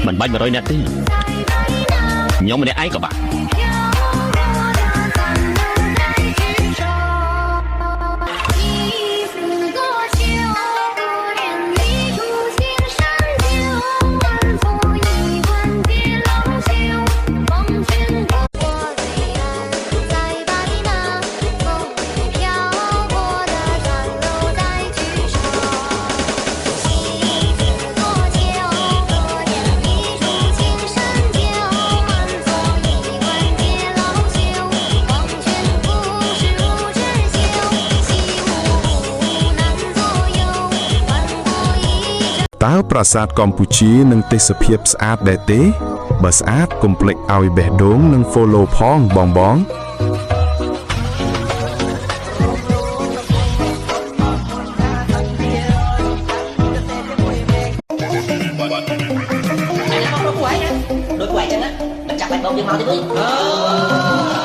មិនបាច់100នាក់ទេខ្ញុំម្នាក់ឯងក៏បានតើប្រាសាទកម្ពុជានឹងទេសភាពស្អាតដែរទេបើស្អាតកុំភ្លេចឲ្យបេះដូងនិង follow ផងបងដូចគួរអីចឹងណាមិនចាប់បាច់បោកយើងមកទេ